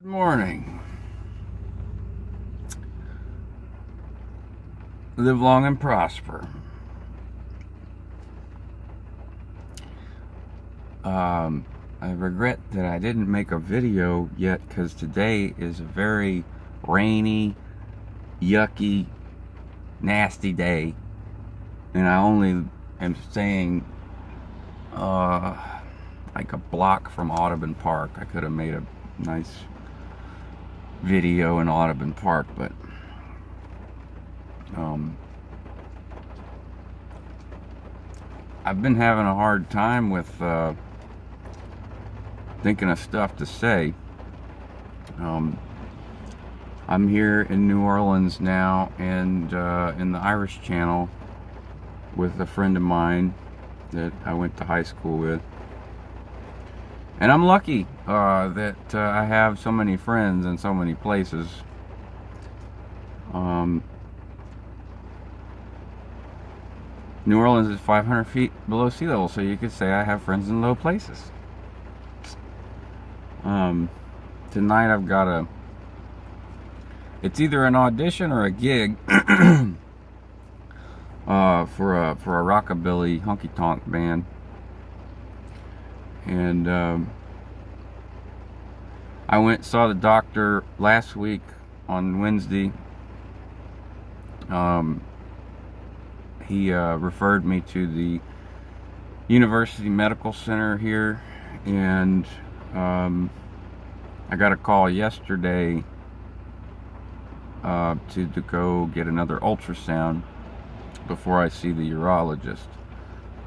Good morning. Live long and prosper. I regret that I didn't make a video yet because today is a very rainy, yucky, nasty day, and I only am staying like a block from Audubon Park. I could have made a nice video in Audubon Park, but I've been having a hard time with thinking of stuff to say. I'm here in New Orleans now, and in the Irish Channel with a friend of mine that I went to high school with. And I'm lucky that I have so many friends in so many places. New Orleans is 500 feet below sea level, so you could say I have friends in low places. Tonight I've got it's either an audition or a gig for a rockabilly honky tonk band. And I went and saw the doctor last week on Wednesday. He referred me to the University Medical Center here, and I got a call yesterday to go get another ultrasound before I see the urologist.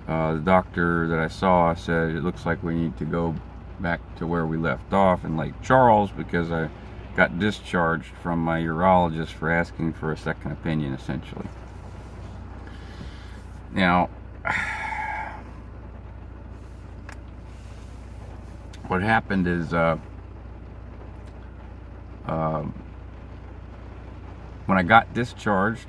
The doctor that I saw said it looks like we need to go back to where we left off in Lake Charles, because I got discharged from my urologist for asking for a second opinion, essentially. Now, what happened is when I got discharged,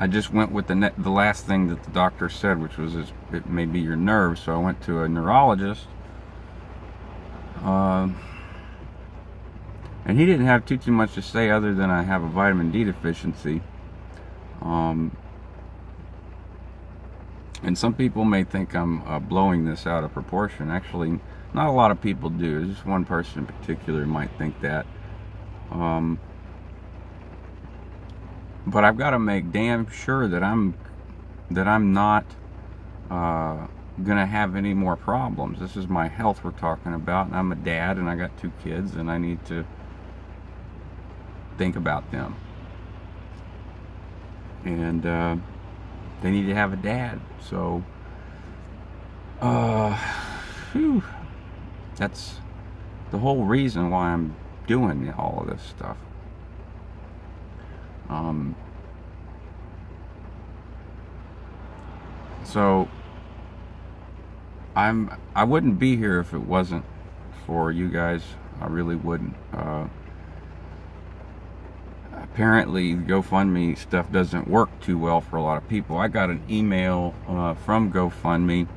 I just went with the last thing that the doctor said, which was it may be your nerves. So I went to a neurologist, and he didn't have too much to say other than I have a vitamin D deficiency. And some people may think I'm blowing this out of proportion. Actually, not a lot of people do. Just one person in particular might think that. But I've got to make damn sure that I'm not gonna have any more problems. This is my health we're talking about, and I'm a dad, and I got 2 kids, and I need to think about them. And they need to have a dad. So that's the whole reason why I'm doing all of this stuff. So I wouldn't be here if it wasn't for you guys. I really wouldn't. Apparently GoFundMe stuff doesn't work too well for a lot of people. I got an email from GoFundMe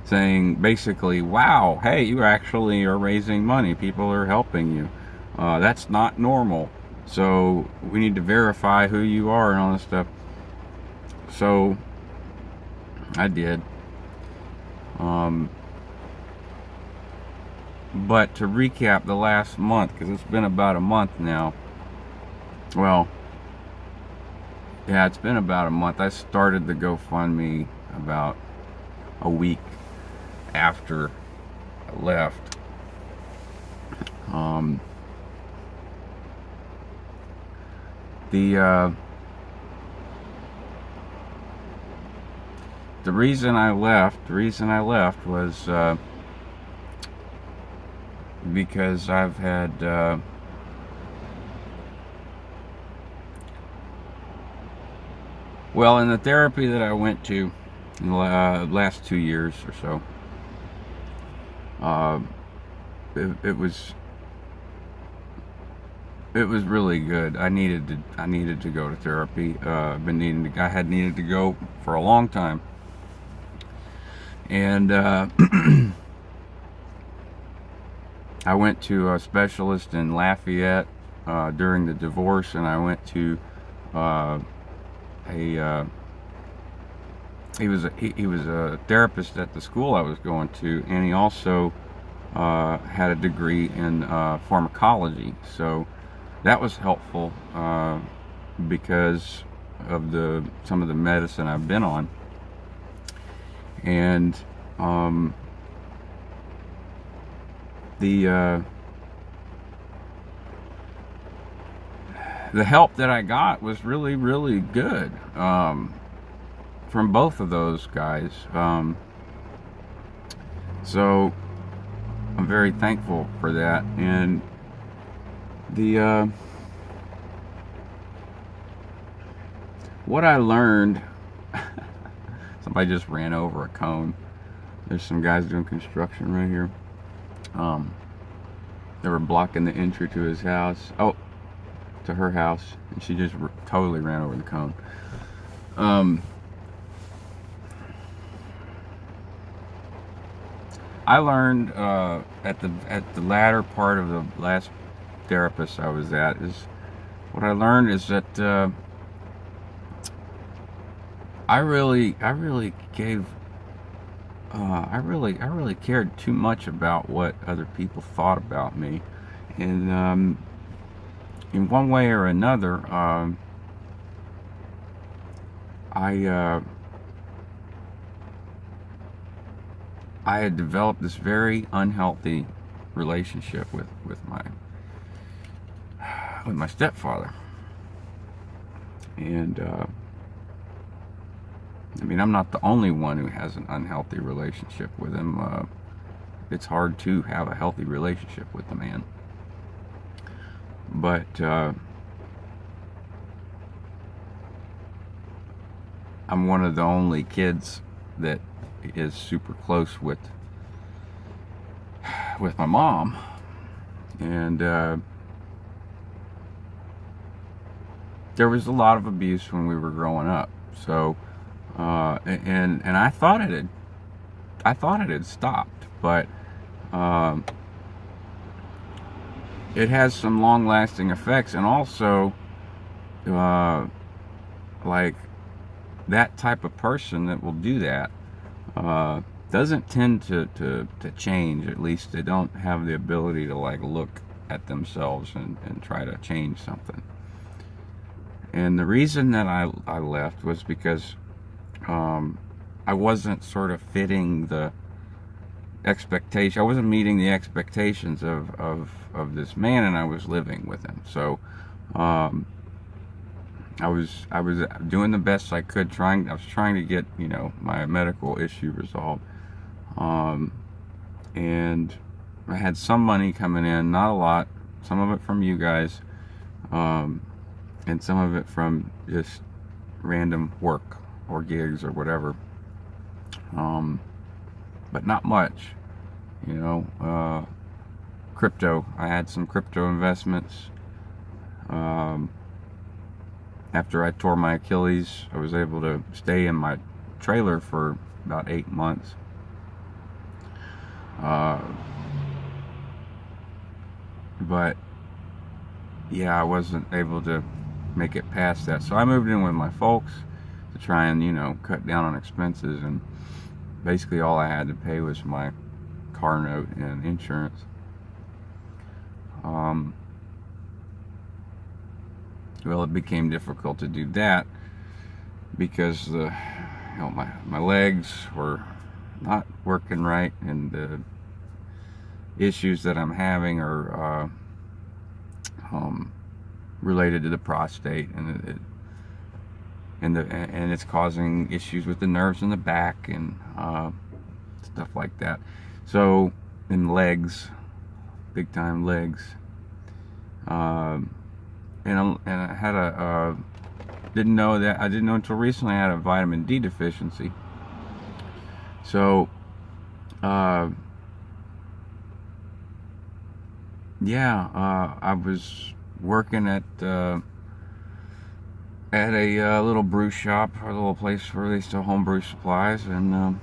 saying basically, wow, hey, you actually are raising money. People are helping you. That's not normal. So we need to verify who you are and all this stuff. So I did. But to recap the last month, because it's been about a month now. Well, yeah, it's been about a month. I started the GoFundMe about a week after I left. The reason I left was because I've had well, in the therapy that I went to in the last 2 years or so, it was really good. I needed to go to therapy. I had needed to go for a long time. And I went to a specialist in Lafayette during the divorce, and I went to a he was a therapist at the school I was going to, and he also had a degree in pharmacology. So that was helpful because of some of the medicine I've been on. And the help that I got was really, really good from both of those guys. So I'm very thankful for that. And the what I learned, somebody just ran over a cone. There's some guys doing construction right here. They were blocking the entry to his house. Oh, to her house, and she just totally ran over the cone. I learned at the latter part of the last therapist I was at is what I learned is that I really gave I really cared too much about what other people thought about me, and in one way or another, I had developed this very unhealthy relationship with my stepfather, and I mean, I'm not the only one who has an unhealthy relationship with him. It's hard to have a healthy relationship with the man. But I'm one of the only kids that is super close with my mom, and there was a lot of abuse when we were growing up. So and I thought it had stopped, but it has some long-lasting effects, and also like that type of person that will do that doesn't tend to change. At least they don't have the ability to like look at themselves and try to change something. And the reason that I left was because I wasn't sort of fitting the expectation. I wasn't meeting the expectations of this man, and I was living with him. So I was doing the best I could. I was trying to get my medical issue resolved, and I had some money coming in, not a lot. Some of it from you guys, and some of it from just random work or gigs or whatever. But not much, crypto. I had some crypto investments. After I tore my Achilles, I was able to stay in my trailer for about 8 months. But yeah, I wasn't able to make it past that. So I moved in with my folks to try and, cut down on expenses, and basically all I had to pay was my car note and insurance. Well, it became difficult to do that because my legs were not working right, and the issues that I'm having are related to the prostate, and it's causing issues with the nerves in the back and stuff like that. So, in legs, big time legs. And I had I didn't know until recently I had a vitamin D deficiency. So, I was working at a little brew shop, a little place where they sell homebrew supplies, and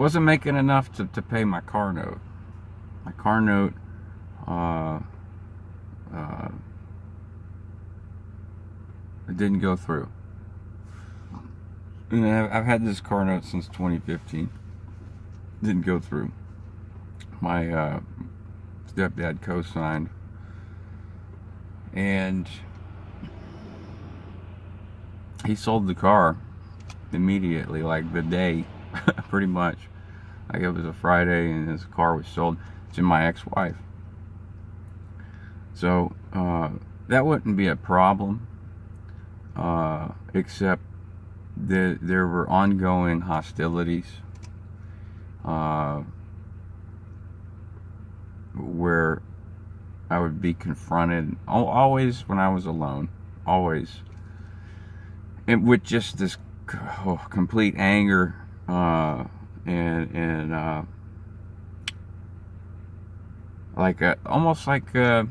wasn't making enough to pay my car note. My car note, it didn't go through. And I've had this car note since 2015. Didn't go through. My stepdad co-signed, and he sold the car immediately, like the day, pretty much. Like it was a Friday, and his car was sold to my ex-wife. So that wouldn't be a problem, except that there were ongoing hostilities where I would be confronted, always when I was alone, always, and with just this complete anger and like almost like the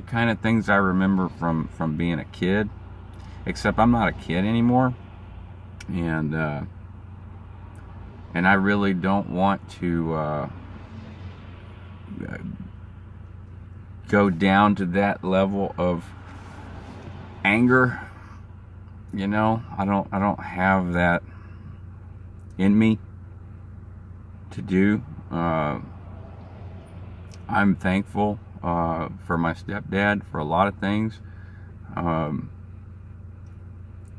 kind of things I remember from being a kid, except I'm not a kid anymore, and I really don't want to go down to that level of anger. You know, I don't have that in me to do. I'm thankful for my stepdad for a lot of things,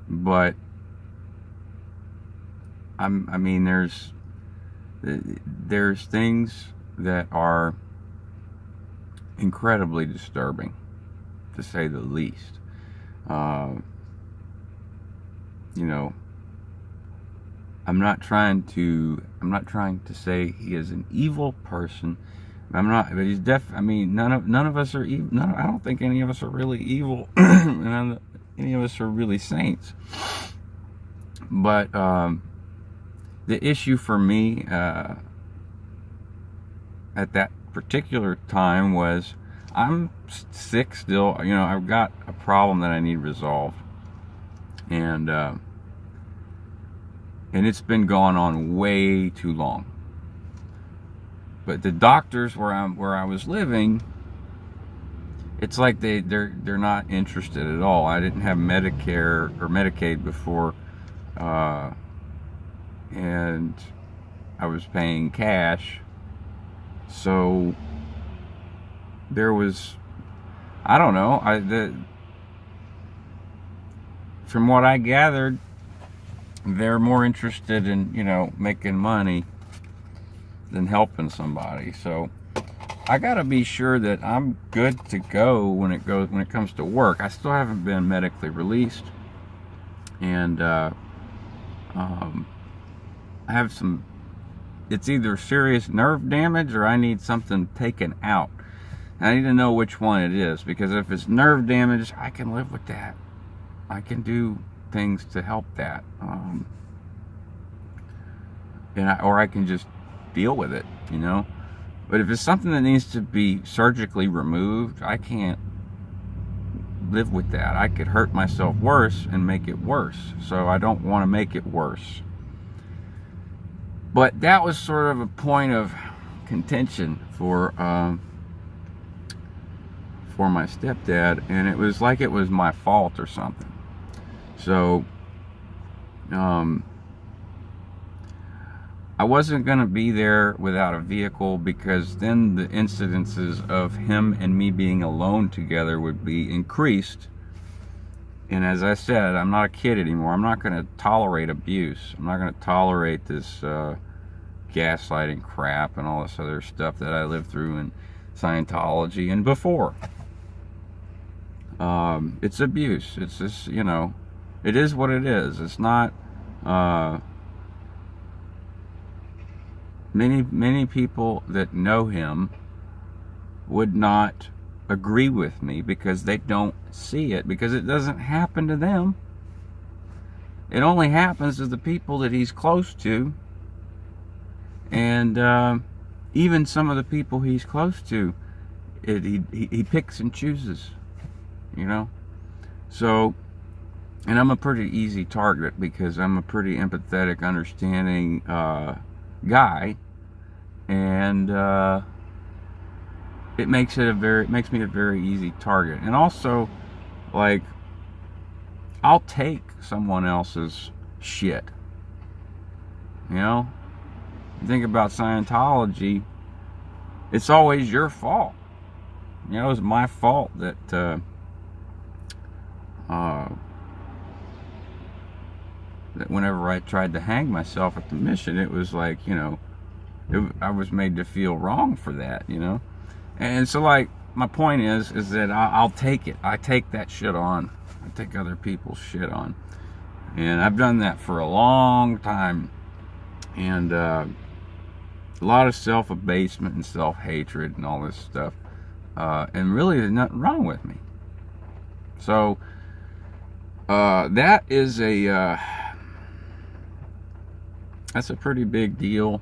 but I mean, there's things that are incredibly disturbing, to say the least. You know, I'm not trying to say he is an evil person. I'm not, but he's I mean, none of us are evil. I don't think any of us are really evil. And any of us are really saints. But the issue for me at that particular time was, I'm sick still. You know, I've got a problem that I need resolved, and it's been going on way too long. But the doctors where I was living, it's like they're not interested at all. I didn't have Medicare or Medicaid before, and I was paying cash. So there was, I don't know, from what I gathered, they're more interested in, you know, making money than helping somebody. So I gotta be sure that I'm good to go when it comes to work. I still haven't been medically released, and I have some, it's either serious nerve damage or I need something taken out. I need to know which one it is, because if it's nerve damage, I can live with that. I can do things to help that, or I can just deal with it, you know. But if it's something that needs to be surgically removed, I can't live with that. I could hurt myself worse and make it worse. So I don't want to make it worse. But that was sort of a point of contention for my stepdad, and it was like it was my fault or something. So I wasn't going to be there without a vehicle, because then the incidences of him and me being alone together would be increased. And as I said, I'm not a kid anymore. I'm not going to tolerate abuse. I'm not going to tolerate this gaslighting crap and all this other stuff that I lived through in Scientology and before. It's abuse. It's just, you know, it is what it is. It's not, many people that know him would not agree with me, because they don't see it, because it doesn't happen to them. It only happens to the people that he's close to, and even some of the people he's close to, he picks and chooses, you know. So And I'm a pretty easy target because I'm a pretty empathetic, understanding guy, and it makes me a very easy target. And also, like, I'll take someone else's shit. You know, you think about Scientology, it's always your fault. You know, it was my fault that that whenever I tried to hang myself at the mission, it was like, you know, I was made to feel wrong for that, you know. And so, like, my point is that I'll take it. I take that shit on. I take other people's shit on, and I've done that for a long time. And a lot of self-abasement and self-hatred and all this stuff. And really, there's nothing wrong with me. So that is that's a pretty big deal.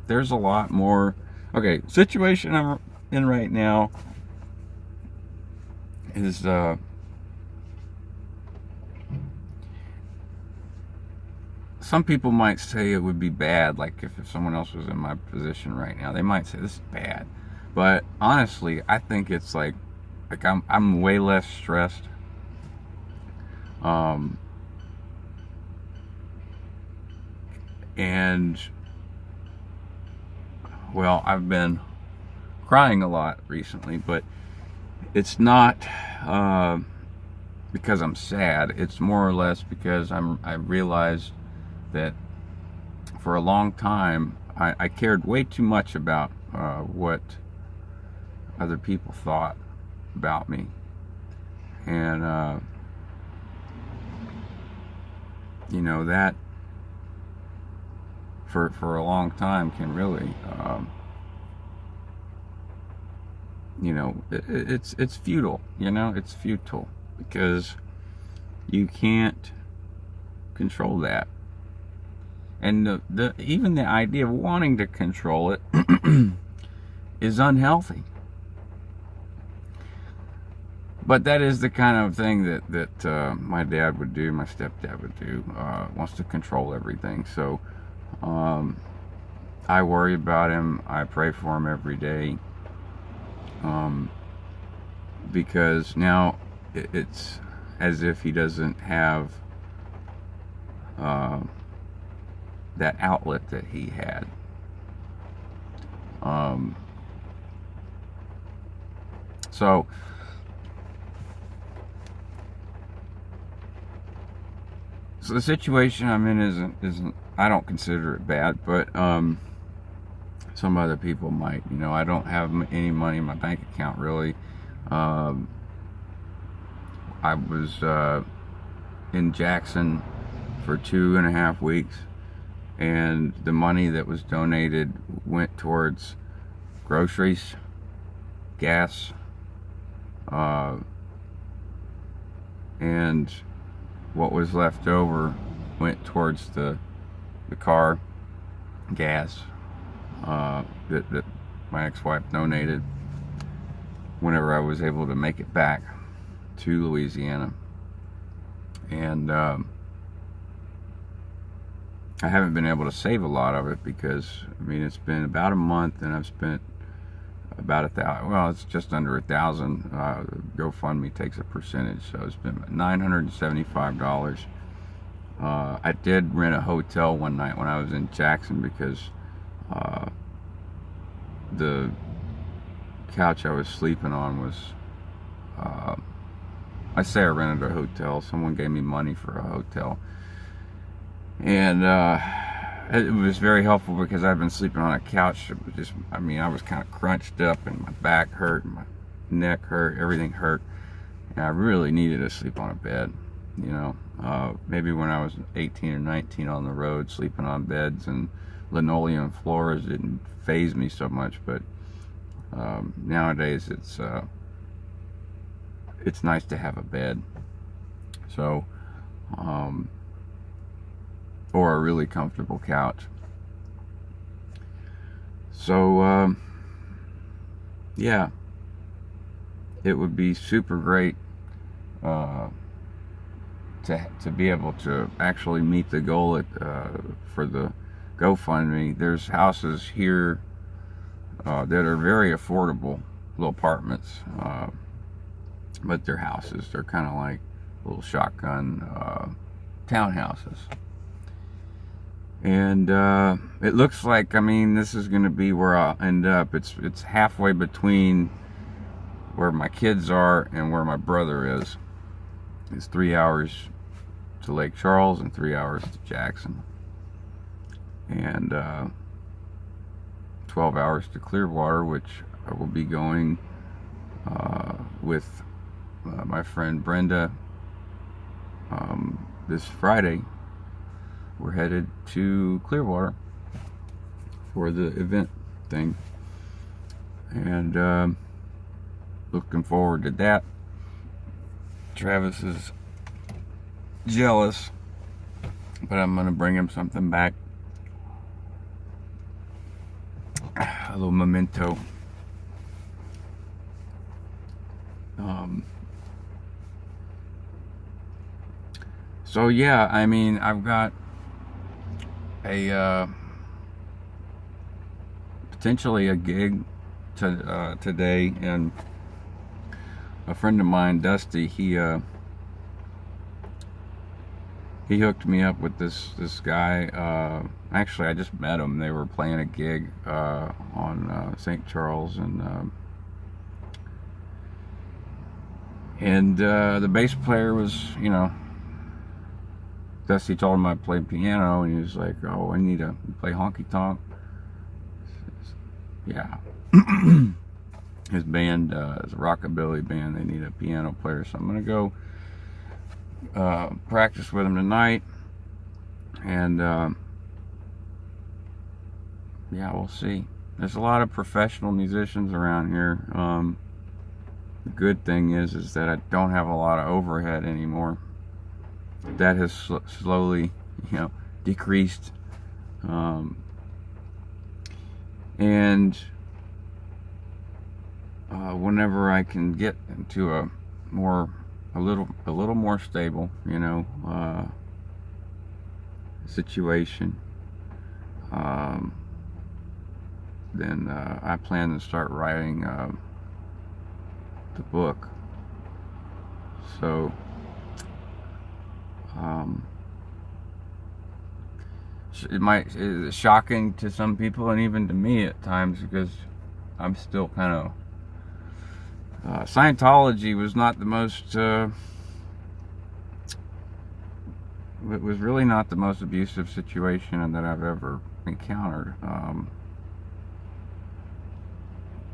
There's a lot more. Okay, situation I'm in right now is some people might say it would be bad, like if someone else was in my position right now, they might say this is bad. But honestly, I think it's like I'm way less stressed. And well, I've been crying a lot recently, but it's not because I'm sad. It's more or less because I realized that for a long time I cared way too much about what other people thought about me, and you know, that for a long time can really you know, it's futile. You know, it's futile because you can't control that. And even the idea of wanting to control it is unhealthy. But that is the kind of thing that my dad would do, my stepdad would do. Wants to control everything. So I worry about him. I pray for him every day. Because now it's as if he doesn't have that outlet that he had. So the situation I'm in isn't I don't consider it bad, but some other people might. You know, I don't have any money in my bank account really. I was in Jackson for 2.5 weeks, and the money that was donated went towards groceries, gas, and what was left over went towards the car, gas that my ex-wife donated whenever I was able to make it back to Louisiana. And I haven't been able to save a lot of it because, I mean, it's been about a month and I've spent about $1,000. Well, it's just under $1,000. GoFundMe takes a percentage, so it's been $975. I did rent a hotel one night when I was in Jackson because the couch I was sleeping on was, I say I rented a hotel. Someone gave me money for a hotel, and it was very helpful because I've been sleeping on a couch. It was just, I mean, I was kind of crunched up and my back hurt and my neck hurt, everything hurt, and I really needed to sleep on a bed. You know, maybe when I was 18 or 19 on the road, sleeping on beds and linoleum floors didn't faze me so much, but nowadays it's nice to have a bed. So, or a really comfortable couch. So, yeah. it would be super great to be able to actually meet the goal for the GoFundMe. There's houses here that are very affordable, little apartments, but they're houses. They're kind of like little shotgun townhouses. And it looks like, I mean, this is going to be where I'll end up. It's halfway between where my kids are and where my brother is. It's 3 hours to Lake Charles and 3 hours to Jackson, and 12 hours to Clearwater, which I will be going with my friend Brenda this Friday. We're headed to Clearwater for the event thing, and looking forward to that. Travis is jealous, but I'm gonna bring him something back, a little memento. So yeah, I mean, I've got a potentially a gig today, and a friend of mine, Dusty, he hooked me up with this guy. Actually, I just met him. They were playing a gig on St. Charles, and the bass player was, you know, Dusty told him I played piano, and he was like, "Oh, I need to play honky tonk." Yeah. His band is a rockabilly band. They need a piano player, so I'm gonna go practice with him tonight, and yeah, we'll see. There's a lot of professional musicians around here. The good thing is that I don't have a lot of overhead anymore. That has slowly, you know, decreased, and whenever I can get into a little more stable, you know, situation, then I plan to start writing the book. So it's shocking to some people, and even to me at times, because I'm still kind of Scientology was not the most it was really not the most abusive situation that I've ever encountered,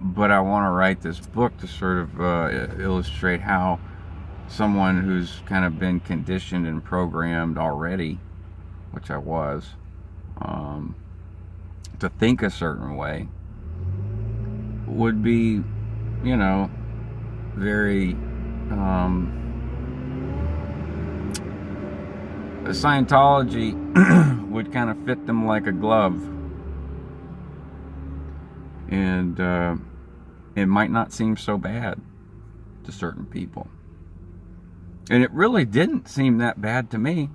but I want to write this book to sort of illustrate how someone who's kind of been conditioned and programmed already, which I was, to think a certain way, would be, you know, very Scientology would kind of fit them like a glove, and it might not seem so bad to certain people, and it really didn't seem that bad to me.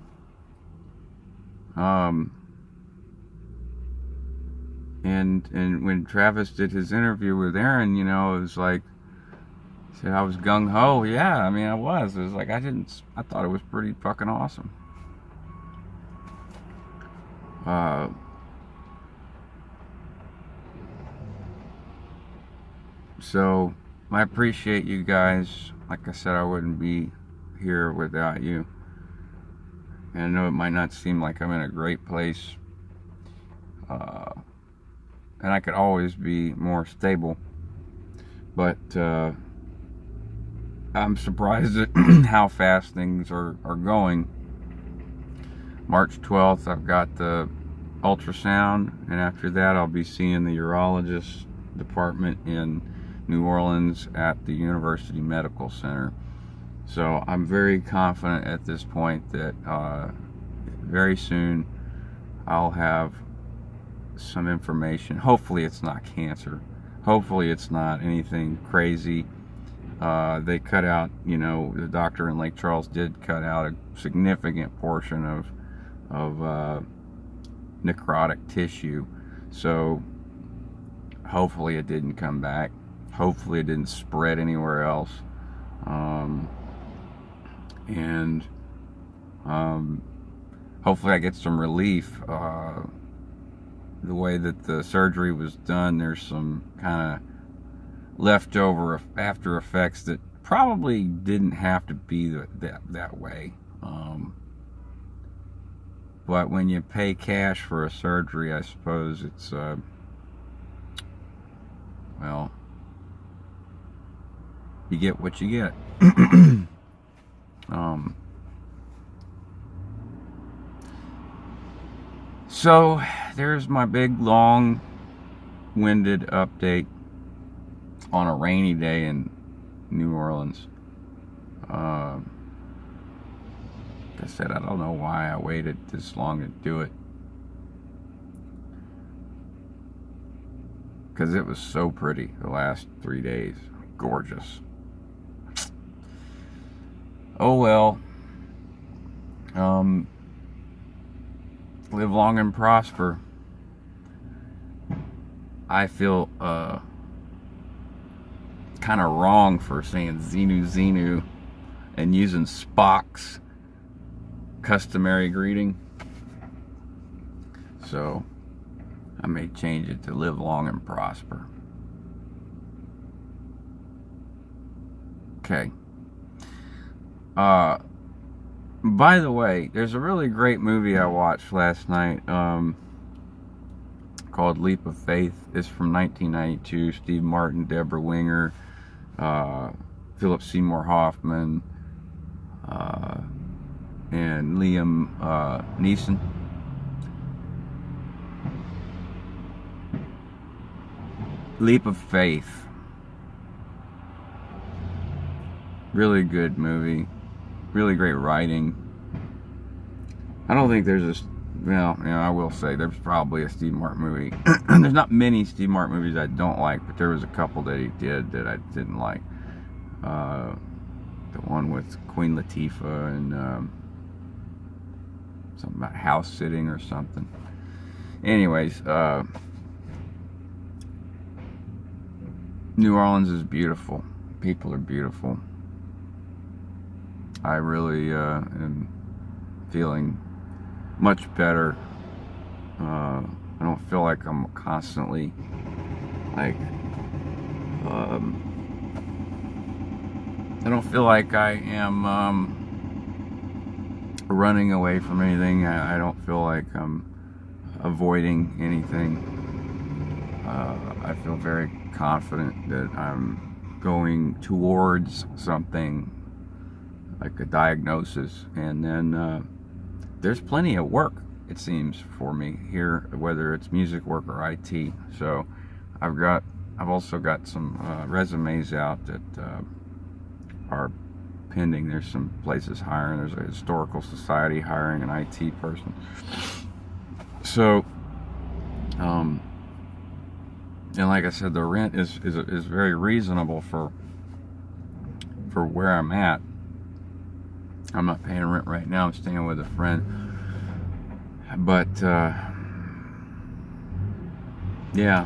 And when Travis did his interview with Aaron, you know, it was like, he said I was gung-ho. Yeah, I mean, I was. It was like, I thought it was pretty fucking awesome. So I appreciate you guys. Like I said, I wouldn't be here without you. And I know it might not seem like I'm in a great place, and I could always be more stable, but I'm surprised at how fast things are going. March 12th, I've got the ultrasound, and after that I'll be seeing the urologist department in New Orleans at the University Medical Center. So I'm very confident at this point that very soon I'll have some information. Hopefully it's not cancer. Hopefully it's not anything crazy. They cut out, you know, the doctor in Lake Charles did cut out a significant portion of necrotic tissue. So hopefully it didn't come back. Hopefully it didn't spread anywhere else. Hopefully I get some relief. The way that the surgery was done, there's some kind of leftover after effects that probably didn't have to be that way. But when you pay cash for a surgery, I suppose it's well, you get what you get. So there's my big long-winded update on a rainy day in New Orleans. Like I said, I don't know why I waited this long to do it, because it was so pretty the last 3 days. Gorgeous. Oh well. Live long and prosper. I feel kind of wrong for saying Xenu Xenu and using Spock's customary greeting, so I may change it to live long and prosper. Okay. By the way, there's a really great movie I watched last night called Leap of Faith. It's from 1992. Steve Martin, Deborah Winger, Philip Seymour Hoffman, and Liam Neeson. Leap of Faith. Really good movie. Really great writing. I don't think there's a, well, you know, I will say there's probably a Steve Martin movie. There's not many Steve Martin movies I don't like, but there was a couple that he did that I didn't like. The one with Queen Latifah and something about house sitting or something. Anyways, New Orleans is beautiful. People are beautiful. I really am feeling much better. I don't feel like I'm constantly like I don't feel like I am running away from anything. I don't feel like I'm avoiding anything. I feel very confident that I'm going towards something, like a diagnosis, and then there's plenty of work, it seems, for me here, whether it's music work or IT. So I've also got some resumes out that are pending. There's some places hiring. There's a historical society hiring an IT person. So and like I said, the rent is very reasonable for where I'm at. I'm not paying rent right now. I'm staying with a friend. But yeah,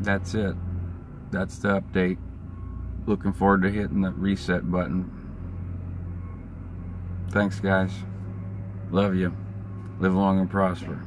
that's it. That's the update. Looking forward to hitting the reset button. Thanks, guys. Love you. Live long and prosper.